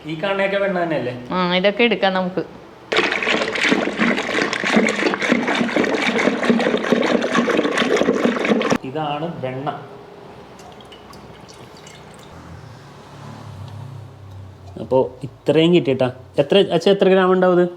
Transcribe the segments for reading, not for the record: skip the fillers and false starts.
ഈ കാണുന്നതൊക്കെ വെണ്ണ തന്നെയല്ലേ? ഇതൊക്കെ എടുക്കാം നമുക്ക്. ഇതാണ് വെണ്ണ. അപ്പോൾ ഇത്രയും കിട്ടിയിട്ടാ. എത്ര ഗ്രാം ഉണ്ടാവും ഇത്?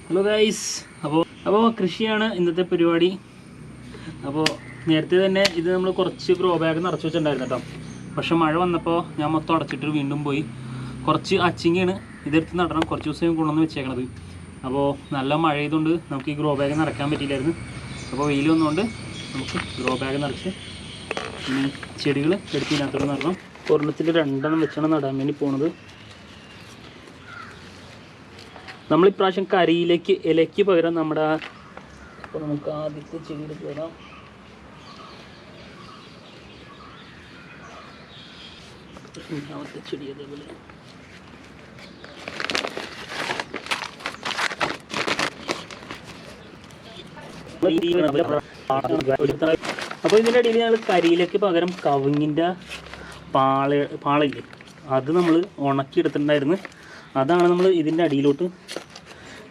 ഹലോ ഗൈസ്, അപ്പോൾ കൃഷിയാണ് ഇന്നത്തെ പരിപാടി. അപ്പോൾ നേരത്തെ തന്നെ ഇത് നമ്മൾ കുറച്ച് ഗ്രോ ബാഗ് നിറച്ച് വെച്ചിട്ടുണ്ടായിരുന്നു കേട്ടോ. പക്ഷെ മഴ വന്നപ്പോൾ ഞാൻ മൊത്തം അടച്ചിട്ട് വീണ്ടും പോയി. കുറച്ച് അച്ചിങ്ങയാണ് ഇതെടുത്ത് നടണം. കുറച്ച് ദിവസം കൊണ്ടുവന്ന് വെച്ചേക്കണത്. അപ്പോൾ നല്ല മഴ ചെയ്തുകൊണ്ട് നമുക്ക് ഈ ഗ്രോ ബാഗ് നിറയ്ക്കാൻ പറ്റിയില്ലായിരുന്നു. അപ്പോൾ വെയിൽ വന്നുകൊണ്ട് നമുക്ക് ഗ്രോ ബാഗ് നിറച്ച് ഇനി ചെടികൾ എടുത്ത് ഇതിനകത്തോട് നടണം. ഒരെണ്ണത്തിൽ 2 വെച്ചാണ് നടാൻ വേണ്ടി പോണത്. നമ്മളിപ്രാവശ്യം ഇലയ്ക്ക് പകരം നമ്മുടെ അപ്പോൾ നമുക്ക് ആദ്യത്തെ ചെടിയിൽ പോരാം. രണ്ടാമത്തെ ചെടി അതേപോലെ. അപ്പോൾ ഇതിൻ്റെ ഇടയിൽ ഞങ്ങൾ കരിയിലയ്ക്ക് പകരം കവുങ്ങിൻ്റെ പാളയില്ലേ, അത് നമ്മൾ ഉണക്കിയെടുത്തിട്ടുണ്ടായിരുന്നു. അതാണ് നമ്മൾ ഇതിൻ്റെ അടിയിലോട്ട്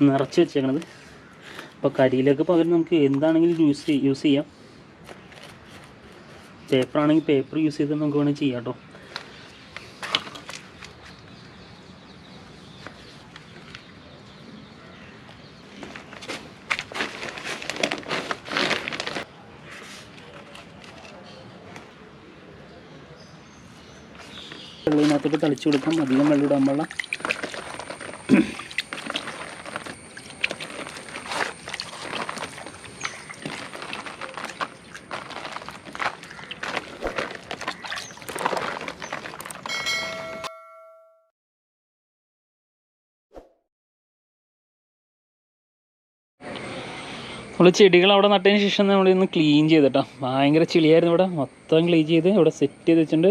നിറച്ച് വെച്ചേക്കണത്. അപ്പോൾ കരിയിലയ്ക്ക് പകരം നമുക്ക് എന്താണെങ്കിലും യൂസ് ചെയ്യാം. പേപ്പറാണെങ്കിൽ പേപ്പർ യൂസ് ചെയ്ത് നമുക്ക് വേണമെങ്കിൽ ചെയ്യാം കേട്ടോ. വെള്ളത്തിനകത്തോട്ട് തളിച്ചു കൊടുക്കാം. അധികം വെള്ളം ഇടാൻ പാടില്ല. നമ്മൾ ചെടികൾ അവിടെ നട്ടതിന് ശേഷം നമ്മളിന്ന് ക്ലീൻ ചെയ്തിട്ടോ. ഭയങ്കര ചെളിയായിരുന്നു ഇവിടെ. മൊത്തം ക്ലീൻ ചെയ്ത് ഇവിടെ സെറ്റ് ചെയ്ത് വെച്ചിട്ടുണ്ട്.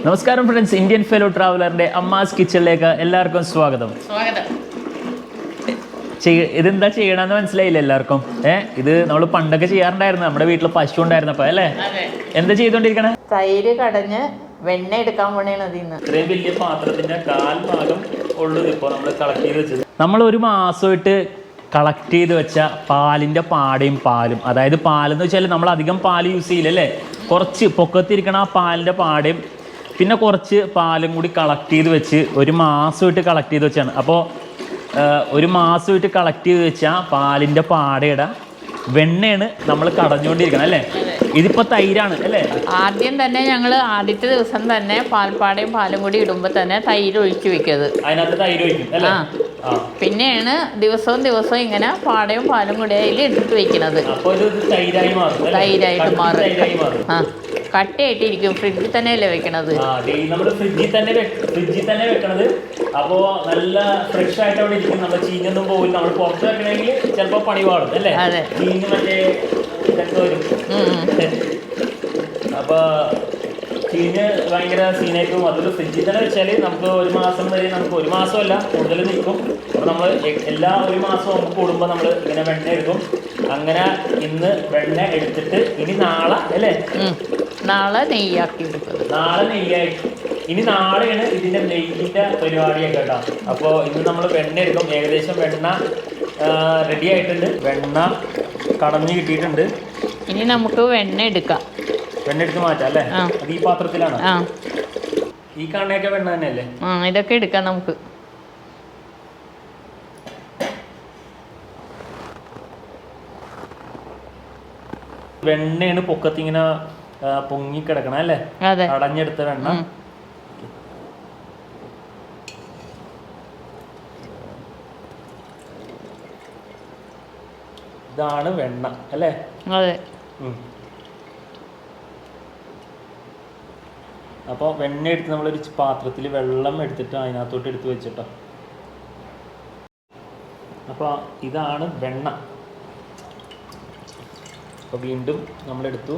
നമസ്കാരം ഫ്രണ്ട്സ്, ഇന്ത്യൻ ഫെലോ ട്രാവലറിൻ്റെ അമ്മാസ് കിച്ചണിലേക്ക് എല്ലാവർക്കും സ്വാഗതം. ഇതെന്താ ചെയ്യണമെന്ന് മനസ്സിലായില്ല എല്ലാവർക്കും? ഇത് നമ്മൾ പണ്ടൊക്കെ ചെയ്യാറുണ്ടായിരുന്നു. നമ്മുടെ വീട്ടിൽ പശു ഉണ്ടായിരുന്നപ്പോൾ അല്ലേ? എന്താ ചെയ്തോണ്ടിരിക്കണേ? തൈര് കടഞ്ഞ് വെണ്ണ എടുക്കാൻ പോണേണ്. ഇത്രയും വലിയ പാത്രത്തിന്റെ 1/4 ഭാഗം ഉള്ളത് ഇപ്പോൾ നമ്മൾ കളക്ട് ചെയ്ത് വെച്ചത്. നമ്മൾ ഒരു മാസമായിട്ട് കളക്ട് ചെയ്ത് വെച്ച പാലിന്റെ പാടയും പാലും, അതായത് പാലെന്ന് വെച്ചാൽ നമ്മൾ അധികം പാല് യൂസ് ചെയ്യില്ലല്ലേ, കുറച്ച് പൊക്കത്തിരിക്കണ ആ പാലിന്റെ പാടയും പിന്നെ കുറച്ച് പാലും കൂടി കളക്ട് ചെയ്ത് വെച്ച് ഒരു മാസമായിട്ട് കളക്ട് ചെയ്ത് വെച്ചാണ്. അപ്പോൾ ഒരു മാസമായിട്ട് കളക്ട് ചെയ്ത് വെച്ചാൽ പാലിൻ്റെ പാടയുടെ വെണ്ണയാണ് നമ്മൾ കടഞ്ഞുകൊണ്ടിരിക്കണം അല്ലേ? ഇതിപ്പോൾ തൈരാണ് അല്ലേ? ആദ്യം തന്നെ ഞങ്ങൾ ആദ്യത്തെ ദിവസം തന്നെ പാൽപ്പാടയും പാലും കൂടി ഇടുമ്പോൾ തന്നെ തൈര് ഒഴിച്ച് വെക്കുന്നത്. അതിനകത്ത് തൈര് ഒഴിക്കും അല്ലേ? പിന്നെയാണ് ദിവസവും ഇങ്ങനെ പാടയും പാലും കൂടി അതിൽ എടുത്ത് വെക്കുന്നത്. അപ്പോൾ ഇത് തൈരായിട്ട് മാറും. കട്ടയായിട്ടിരിക്കും. ഫ്രിഡ്ജിൽ തന്നെയല്ലേ വെക്കണത്? നമ്മൾ ഫ്രിഡ്ജിൽ തന്നെ വെക്കണത്. അപ്പോൾ നല്ല ഫ്രഷ് ആയിട്ട് അവിടെ ഇരിക്കും. നമ്മൾ ചീഞ്ഞൊന്നും പോകില്ല. നമ്മൾ പുറത്ത് വെക്കണമെങ്കിൽ ചിലപ്പോൾ പണി പാടും അല്ലേ? ചീഞ്ഞ് മറ്റേ ഇതൊക്കെ വരും. അപ്പോൾ ചീഞ്ഞ് ഭയങ്കര സീനായിട്ട് പോകും. അതൊരു ഫ്രിഡ്ജിൽ തന്നെ വെച്ചാൽ നമുക്ക് ഒരു മാസം വരെ, നമുക്ക് ഒരു മാസമല്ല കൂടുതൽ നിൽക്കും. അപ്പോൾ നമ്മൾ എല്ലാ ഒരു മാസവും നമുക്ക് കൂടുമ്പോൾ നമ്മൾ ഇങ്ങനെ വെണ്ണ എടുക്കും. അങ്ങനെ ഇന്ന് വെണ്ണ എടുത്തിട്ട് ഇനി നാളെ അല്ലേ? നാളെ നെയ്യാക്കി എടുക്കും. ഇനി നാളെയാണ് ഇതിൻ്റെ നെയ്യിൻ്റെ പരിപാടിയൊക്കെ കേട്ടോ. അപ്പോൾ ഇന്ന് നമ്മൾ വെണ്ണ എടുക്കും. ഏകദേശം വെണ്ണ റെഡി ആയിട്ടുണ്ട്. വെണ്ണ കടഞ്ഞ് കിട്ടിയിട്ടുണ്ട്. ഇനി നമുക്ക് വെണ്ണ എടുത്ത് മാറ്റാം അല്ലേ? അത് ഈ പാത്രത്തിലാണ്. ഈ കാണുന്നതൊക്കെ വെണ്ണ തന്നെയല്ലേ? ഇതൊക്കെ എടുക്കാം നമുക്ക്. വെണ്ണയാണ് പൊക്കത്തിങ്ങനെ പൊങ്ങിക്കിടക്കണം അല്ലേ? അടഞ്ഞെടുത്ത വെണ്ണ. ഇതാണ് വെണ്ണ അല്ലേ? അപ്പോൾ വെണ്ണ എടുത്ത് നമ്മളൊരു പാത്രത്തിൽ വെള്ളം എടുത്തിട്ട് അതിനകത്തോട്ട് എടുത്ത് വെച്ചിട്ടോ. അപ്പോൾ ഇതാണ് വെണ്ണ. അപ്പോൾ വീണ്ടും നമ്മളെടുത്തു.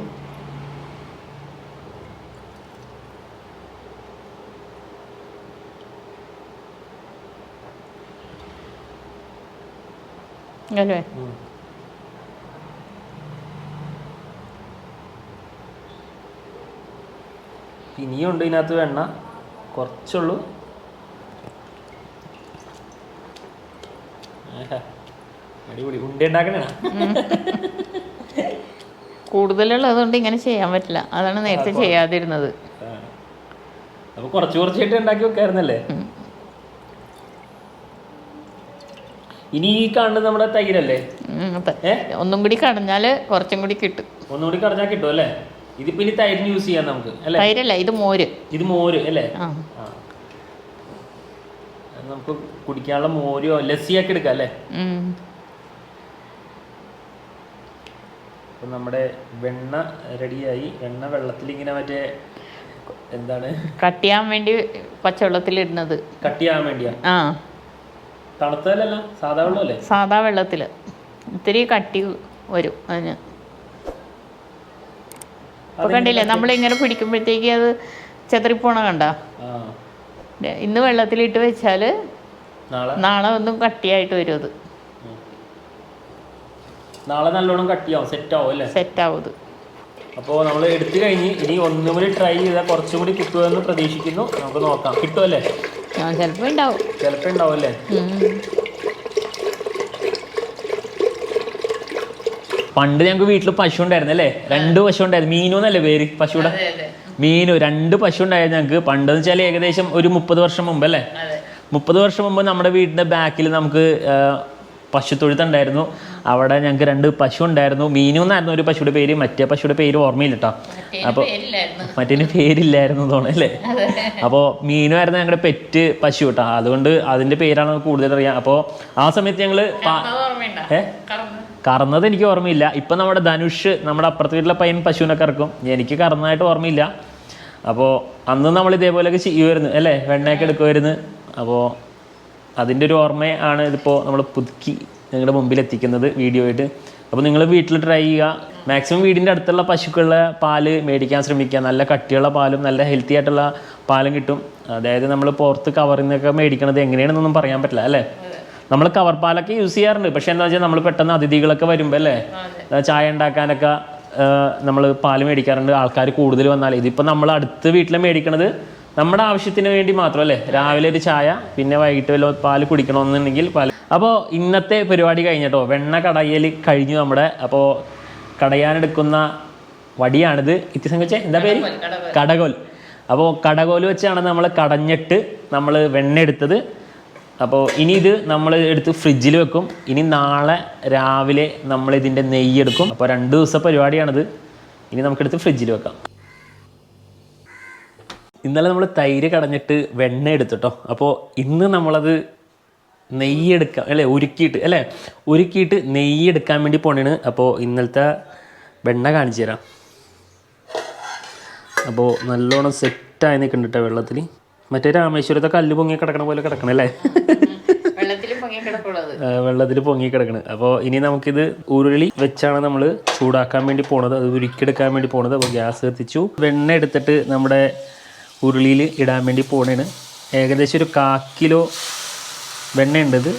അല്ലേ? ഇനിയും ഉണ്ട് ഇതിനകത്ത് വെണ്ണ, കുറച്ചുള്ളൂ. അടിപൊളി ഉണ്ട ഉണ്ടാക്കണ. കൂടുതലുള്ളതുകൊണ്ട് ഇങ്ങനെ ചെയ്യാൻ പറ്റില്ല, അതാണ് നേരത്തെ ചെയ്യാതിരുന്നത്. അപ്പൊ കുറച്ച് കുറച്ചായിട്ട് ഉണ്ടാക്കി വെക്കായിരുന്നല്ലേ. ഇനി ഈ കാണുന്നത് നമ്മുടെ തൈരല്ലേ? ഒന്നും കൂടി കടഞ്ഞാല് കുറച്ചും കൂടി കിട്ടും. ഒന്നും കൂടി കടഞ്ഞാൽ കിട്ടും അല്ലേ? ഇതിപ്പോ ഇനി തൈരിന് യൂസ് ചെയ്യാം നമുക്ക് അല്ലേ? തൈരല്ല, ഇത് മോര്. ഇത് മോര് അല്ലേ? നമുക്ക് കുടിക്കാനുള്ള മോരോ ലസ്സിയാക്കി എടുക്കാം അല്ലേ? അപ്പൊ നമ്മുടെ വെണ്ണ റെഡിയായി. വെണ്ണ വെള്ളത്തിൽ ഇങ്ങനെ മറ്റേ എന്താണ് കട്ടിയാൻ വേണ്ടി പച്ചവെള്ളത്തിൽ ഇടുന്നത്. കട്ടിയാൻ വേണ്ടിയാ? തണുത്തതല്ല, സാധാ വെള്ളമല്ലേ? സാധാ വെള്ളത്തിൽ ഇത്തിരി കട്ടി വരും അതിന്. അപ്പൊ കണ്ടില്ലേ, നമ്മളിങ്ങനെ പിടിക്കുമ്പോഴത്തേക്ക് അത് ചെതറിപ്പോണ കണ്ട. ഇന്ന് വെള്ളത്തിലിട്ട് വെച്ചാൽ നാളെ ഒന്നും കട്ടിയായിട്ട് വരും. അത് നാളെ നല്ലോണം കട്ടിയാവും, സെറ്റ് ആവും അല്ലേ? സെറ്റ് ആവും. അപ്പോൾ നമ്മൾ എടുത്തു കഴിഞ്ഞ് ഇനി ഒന്നും കൂടി ട്രൈ ചെയ്താൽ കുറച്ചും കൂടി കിട്ടുമെന്ന് പ്രതീക്ഷിക്കുന്നു. നമുക്ക് നോക്കാം, കിട്ടുമല്ലേ? ചിലപ്പോൾ ഉണ്ടാവും, ചിലപ്പോൾ ഉണ്ടാവും അല്ലേ? പണ്ട് ഞങ്ങൾക്ക് വീട്ടിൽ പശു ഉണ്ടായിരുന്നു അല്ലേ? 2 പശു ഉണ്ടായിരുന്നു. മീനു എന്നല്ലേ പേര് പശുവിടെ? മീനു. 2 പശു ഉണ്ടായിരുന്നു ഞങ്ങൾക്ക്. പണ്ടെന്ന് വെച്ചാൽ ഏകദേശം ഒരു 30 വർഷം മുമ്പ് അല്ലേ? 30 വർഷം മുമ്പ് നമ്മുടെ വീടിൻ്റെ ബാക്കിൽ നമുക്ക് പശുത്തൊഴുത്തുണ്ടായിരുന്നു. അവിടെ ഞങ്ങൾക്ക് 2 പശു ഉണ്ടായിരുന്നു. മീനു എന്നായിരുന്നു ഒരു പശുയുടെ പേര്, മറ്റേ പശുയുടെ പേര് ഓർമ്മയില്ല കേട്ടോ. അപ്പോൾ മറ്റേ പേരില്ലായിരുന്നു തോന്നുന്നു അല്ലേ? അപ്പോൾ മീനു ആയിരുന്നു ഞങ്ങളുടെ പെറ്റ് പശു കേട്ടോ. അതുകൊണ്ട് അതിൻ്റെ പേരാണ് കൂടുതൽ അറിയാം. അപ്പോൾ ആ സമയത്ത് ഞങ്ങൾ കറന്നത് എനിക്ക് ഓർമ്മയില്ല. ഇപ്പം നമ്മുടെ ധനുഷ്, നമ്മുടെ അപ്പുറത്തെ വീട്ടിലെ പയ്യൻ പശുവിനൊക്കെ ഇറക്കും. എനിക്ക് കറന്നതായിട്ട് ഓർമ്മയില്ല. അപ്പോൾ അന്ന് നമ്മൾ ഇതേപോലെയൊക്കെ ചെയ്യുമായിരുന്നു അല്ലേ? വെണ്ണയൊക്കെ എടുക്കുമായിരുന്നു. അപ്പോൾ അതിൻ്റെ ഒരു ഓർമ്മയാണ് ഇതിപ്പോൾ നമ്മൾ പുതുക്കി നിങ്ങളുടെ മുമ്പിൽ എത്തിക്കുന്നത് വീഡിയോ ആയിട്ട്. അപ്പോൾ നിങ്ങൾ വീട്ടിൽ ട്രൈ ചെയ്യുക. മാക്സിമം വീടിൻ്റെ അടുത്തുള്ള പശുക്കളുടെ പാല് മേടിക്കാൻ ശ്രമിക്കുക. നല്ല കട്ടിയുള്ള പാലും നല്ല ഹെൽത്തി ആയിട്ടുള്ള പാലും കിട്ടും. അതായത് നമ്മൾ പുറത്ത് കവറിൽ നിന്നൊക്കെ മേടിക്കണത് എങ്ങനെയാണെന്നൊന്നും പറയാൻ പറ്റില്ല അല്ലേ? നമ്മൾ കവർ പാലൊക്കെ യൂസ് ചെയ്യാറുണ്ട്. പക്ഷേ എന്താ വെച്ചാൽ നമ്മൾ പെട്ടെന്ന് അതിഥികളൊക്കെ വരുമ്പോൾ അല്ലേ, ചായ ഉണ്ടാക്കാനൊക്കെ നമ്മൾ പാല് മേടിക്കാറുണ്ട്. ആൾക്കാർ കൂടുതൽ വന്നാൽ. ഇതിപ്പോൾ നമ്മൾ അടുത്ത് വീട്ടിൽ മേടിക്കണത് നമ്മുടെ ആവശ്യത്തിന് വേണ്ടി മാത്രമല്ലേ? രാവിലെ ഒരു ചായ, പിന്നെ വൈകിട്ട് വല്ല പാല് കുടിക്കണമെന്നുണ്ടെങ്കിൽ പാല്. അപ്പോൾ ഇന്നത്തെ പരിപാടി കഴിഞ്ഞിട്ടോ, വെണ്ണ കടയൽ കഴിഞ്ഞു നമ്മുടെ. അപ്പോൾ കടയാനെടുക്കുന്ന വടിയാണിത്. ഇത്തിസംഗിച്ചേ എന്താ പേര്? കടകോൽ. അപ്പോൾ കടകോൽ വെച്ചാണ് നമ്മൾ കടഞ്ഞിട്ട് നമ്മൾ വെണ്ണ എടുത്തത്. അപ്പോൾ ഇനി ഇത് നമ്മൾ എടുത്ത് ഫ്രിഡ്ജിൽ വെക്കും. ഇനി നാളെ രാവിലെ നമ്മളിതിൻ്റെ നെയ്യെടുക്കും. അപ്പോൾ 2 ദിവസത്തെ പരിപാടിയാണിത്. ഇനി നമുക്കെടുത്ത് ഫ്രിഡ്ജിൽ വെക്കാം. ഇന്നലെ നമ്മൾ തൈര് കടഞ്ഞിട്ട് വെണ്ണ എടുത്തിട്ടോ. അപ്പോൾ ഇന്ന് നമ്മളത് നെയ്യെടുക്കാം അല്ലേ? ഉരുക്കിയിട്ട് നെയ്യെടുക്കാൻ വേണ്ടി പോണേണ്. അപ്പോൾ ഇന്നലത്തെ വെണ്ണ കാണിച്ചു തരാം. അപ്പോൾ നല്ലോണം സെറ്റായി നിൽക്കുന്നുണ്ട് കേട്ടോ വെള്ളത്തിൽ. മറ്റേ രാമേശ്വരത്തെ കല്ല് പൊങ്ങി കിടക്കണ പോലെ കിടക്കണം അല്ലേ? വെള്ളത്തിൽ പൊങ്ങി കിടക്കണം. അപ്പോൾ ഇനി നമുക്കിത് ഉരുളി വെച്ചാണ് നമ്മൾ ചൂടാക്കാൻ വേണ്ടി പോണത്, അത് ഉരുക്കിയെടുക്കാൻ വേണ്ടി പോണത്. അപ്പോൾ ഗ്യാസ് കത്തിച്ചു. വെണ്ണ എടുത്തിട്ട് നമ്മുടെ ഉരുളിയിൽ ഇടാൻ വേണ്ടി പോണേണ്. ഏകദേശം ഒരു 1/4 കിലോ വെണ്ണയുണ്ട് ഇത്.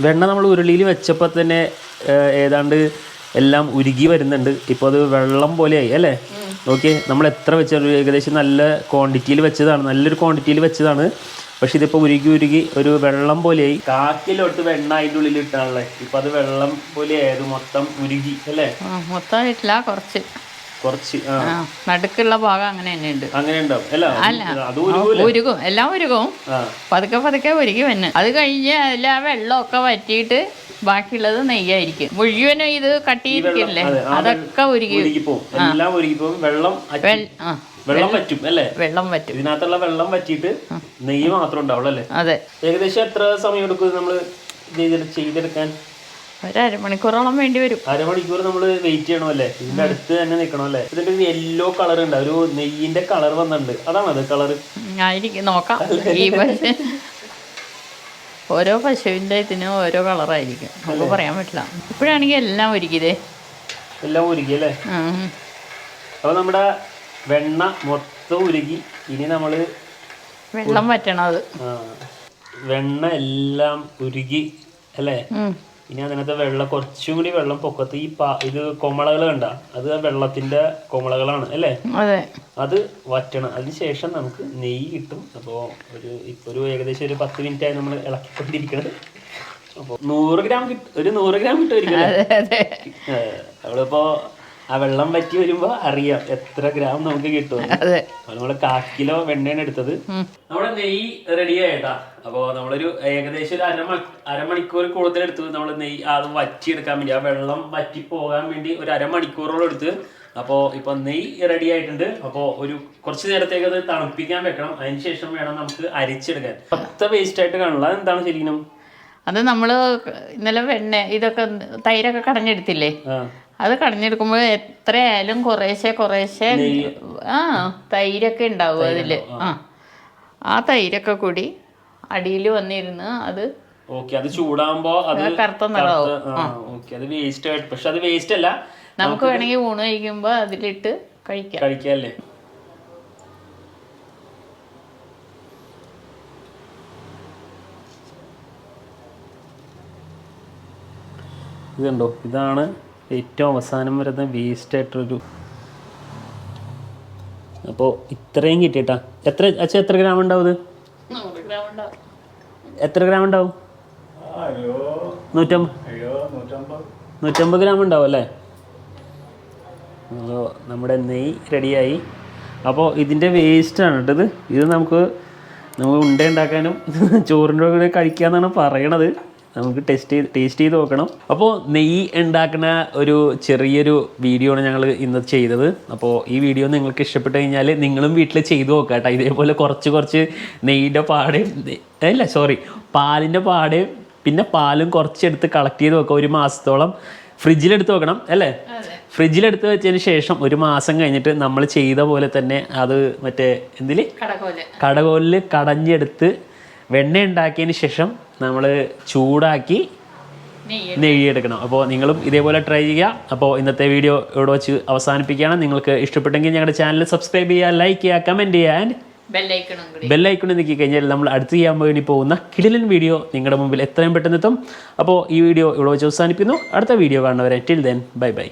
വെണ്ണ നമ്മൾ ഉരുളിയിൽ വെച്ചപ്പോൾ തന്നെ ഏതാണ്ട് എല്ലാം ഉരുകി വരുന്നുണ്ട്. ഇപ്പോൾ അത് വെള്ളം പോലെയായി അല്ലേ? ഓക്കെ, നമ്മൾ എത്ര വെച്ചാലും ഏകദേശം നല്ല ക്വാണ്ടിറ്റിയിൽ വെച്ചതാണ്, നല്ലൊരു ക്വാണ്ടിറ്റിയിൽ വെച്ചതാണ്. പക്ഷെ ഇതിപ്പോൾ ഉരുകി ഒരു വെള്ളം പോലെയായി. 1/4 കിലോ എടുത്ത് വെണ്ണ അതിൻ്റെ ഉള്ളിൽ ഇട്ടാണല്ലേ? ഇപ്പം അത് വെള്ളം പോലെയായത്, മൊത്തം ഉരുകി അല്ലേ? മൊത്തം ഇട്ടില്ല, കുറച്ച് നടുക്കുള്ള ഭാഗം അങ്ങനെ തന്നെ ഉണ്ട്. അങ്ങനെ ഉണ്ടാവും ഉരുകും, എല്ലാം ഉരുകും. പതുക്കെ ഉരുകി വന്ന് അത് കഴിഞ്ഞ് അതിൽ ആ വെള്ളമൊക്കെ വറ്റിയിട്ട് ബാക്കിയുള്ളത് നെയ്യായിരിക്കും. മുഴുവനും ഇത് കട്ടിയിരിക്കില്ലേ, അതൊക്കെ ഉരുകി വെള്ളം വറ്റും അല്ലേ? വെള്ളം വറ്റും. ഇതിനകത്തുള്ള വെള്ളം വറ്റിയിട്ട് നെയ്യ് മാത്രം ഉണ്ടാവുള്ളൂ അല്ലേ? അതെ. ഏകദേശം എത്ര സമയം എടുക്കും നമ്മൾ ചെയ്തെടുക്കാൻ? 1/2 മണിക്കൂറോളം വേണ്ടി വരും. 1/2 മണിക്കൂർ നമ്മൾ വെയിറ്റ് ചെയ്യണം അല്ലേ? ഇതിന്റെ അടുത്ത് തന്നെ നിൽക്കണം അല്ലേ? ഇതിന്റെ ഒരു യെല്ലോ കളർ ഉണ്ട്, ഒരു നെയ്യിന്റെ കളർ വന്നിട്ടുണ്ട്. അതാണത് കളർ ആയിരിക്കും, നോക്കാം. ഈ പശു ഓരോ പശുവിന്റെ ഇതിനും ഓരോ കളറായിരിക്കും, നമുക്ക് പറയാൻ പറ്റില്ല. ഇപ്പോഴാണെങ്കിൽ എല്ലാം ഒരുക്കിയതേ, എല്ലാം ഒരുക്കി അല്ലേ? അപ്പോൾ നമ്മുടെ വെണ്ണ മൊത്തം ഉരുകി ഇനി നമ്മൾ വെള്ളം വറ്റണം. അത് വെണ്ണ എല്ലാം ഉരുകി അല്ലേ? ഇനി അതിനകത്ത് വെള്ളം കുറച്ചും കൂടി വെള്ളം പൊക്കത്ത് ഈ ഇത് കൊമളകൾ കണ്ട അത് വെള്ളത്തിന്റെ കൊമളകളാണ് അല്ലേ? അത് വറ്റണം. അതിനുശേഷം നമുക്ക് നെയ്യ് കിട്ടും. അപ്പോൾ ഇപ്പൊ ഏകദേശം ഒരു 10 മിനിറ്റായി നമ്മൾ ഇളക്കിക്കൊണ്ടിരിക്കുന്നത്. അപ്പോൾ 100 ഗ്രാം ഒരു 100 ഗ്രാം കിട്ടുമായിരിക്കും. നമ്മളിപ്പോ ആ വെള്ളം വറ്റി വരുമ്പോ അറിയാം എത്ര ഗ്രാം നമുക്ക് കിട്ടും. നമ്മള് 1/4 കിലോ വെണ്ണയാണ് എടുത്തത്. നമ്മുടെ നെയ്യ് റെഡി ആയിട്ടാ. അപ്പൊ നമ്മളൊരു ഏകദേശം ഒരു അരമണിക്കൂർ കൂടുതൽ എടുത്തു നമ്മള് നെയ്യ് അത് വറ്റിയെടുക്കാൻ വേണ്ടി. ആ വെള്ളം വറ്റി പോകാൻ വേണ്ടി ഒരു അരമണിക്കൂറോളം എടുത്ത്. അപ്പോൾ ഇപ്പൊ നെയ്യ് റെഡി ആയിട്ടുണ്ട്. അപ്പോൾ കുറച്ച് നേരത്തേക്ക് അത് തണുപ്പിക്കാൻ വെക്കണം. അതിനുശേഷം വേണം നമുക്ക് അരിച്ചെടുക്കാൻ. വേസ്റ്റ് ആയിട്ട് കാണില്ല. എന്താണ് ശരിക്കും? അത് നമ്മള് ഇന്നലെ ഇതൊക്കെ തൈരൊക്കെ കടഞ്ഞെടുത്തില്ലേ? അത് കടഞ്ഞെടുക്കുമ്പോൾ എത്രയായാലും കുറേശ്ശെ തൈരൊക്കെ ഉണ്ടാവും അതില്. ആ തൈരൊക്കെ കൂടി അടിയിൽ വന്നിരുന്ന് അത് ചൂടാകുമ്പോ കറുത്ത നിറവും. പക്ഷെ അത് വേസ്റ്റ് അല്ല. നമുക്ക് വേണമെങ്കിൽ ഊണ് കഴിക്കുമ്പോ അതിലിട്ട് കഴിക്കാല്ലേ? ഇതുണ്ടോ? ഇതാണ് ഏറ്റവും അവസാനം വരുന്ന വേസ്റ്റ് ആയിട്ടൊരു. അപ്പോൾ ഇത്രയും കിട്ടിയിട്ടാ. എത്ര ഗ്രാം ഉണ്ടാവും ഇത്? എത്ര ഗ്രാം ഉണ്ടാവും? 150 ഗ്രാം ഉണ്ടാവും അല്ലേ? അപ്പോൾ നമ്മുടെ നെയ്യ് റെഡിയായി. അപ്പോൾ ഇതിൻ്റെ വേസ്റ്റാണ് കേട്ടത്. ഇത് നമുക്ക് ഉണ്ട ഉണ്ടാക്കാനും ചോറിൻ്റെ കൂടെ കഴിക്കാമെന്നാണ് പറയണത്. നമുക്ക് ടേസ്റ്റ് ചെയ്ത് നോക്കണം. അപ്പോൾ നെയ്യ് ഉണ്ടാക്കുന്ന ഒരു ചെറിയൊരു വീഡിയോ ആണ് ഞങ്ങൾ ഇന്ന് ചെയ്തത്. അപ്പോൾ ഈ വീഡിയോ നിങ്ങൾക്ക് ഇഷ്ടപ്പെട്ട് കഴിഞ്ഞാൽ നിങ്ങളും വീട്ടിൽ ചെയ്ത് നോക്കാം കേട്ടോ. ഇതേപോലെ കുറച്ച് നെയ്യിൻ്റെ പാടയും പാലിൻ്റെ പാടയും പിന്നെ പാലും കുറച്ചെടുത്ത് കളക്ട് ചെയ്ത് വെക്കുക. 1 മാസത്തോളം ഫ്രിഡ്ജിലെടുത്ത് വെക്കണം അല്ലേ? ഫ്രിഡ്ജിലെടുത്ത് വെച്ചതിന് ശേഷം 1 മാസം കഴിഞ്ഞിട്ട് നമ്മൾ ചെയ്ത പോലെ തന്നെ അത് കടകോലിൽ കടഞ്ഞെടുത്ത് വെണ്ണ ഉണ്ടാക്കിയതിന് ശേഷം നമ്മൾ ചൂടാക്കി നെയ്യ് എടുക്കണം. അപ്പോൾ നിങ്ങളും ഇതേപോലെ ട്രൈ ചെയ്യുക. അപ്പോൾ ഇന്നത്തെ വീഡിയോ ഇവിടെ വെച്ച് അവസാനിപ്പിക്കുകയാണ്. നിങ്ങൾക്ക് ഇഷ്ടപ്പെട്ടെങ്കിൽ ഞങ്ങളുടെ ചാനൽ സബ്സ്ക്രൈബ് ചെയ്യുക, ലൈക്ക് ചെയ്യുക, കമൻറ്റ് ചെയ്യുക ആൻഡ് ബെല്ലൈക്കൺ നീക്കി കഴിഞ്ഞാൽ നമ്മൾ അടുത്ത് ചെയ്യാൻ വേണ്ടി പോകുന്ന കിടിലൻ വീഡിയോ നിങ്ങളുടെ മുമ്പിൽ എത്രയും പെട്ടെന്ന് എത്തും. അപ്പോൾ ഈ വീഡിയോ ഇവിടെ വെച്ച് അവസാനിപ്പിക്കുന്നു. അടുത്ത വീഡിയോ കാണുന്നവരെ ടിൽ ദെൻ ബൈ ബൈ.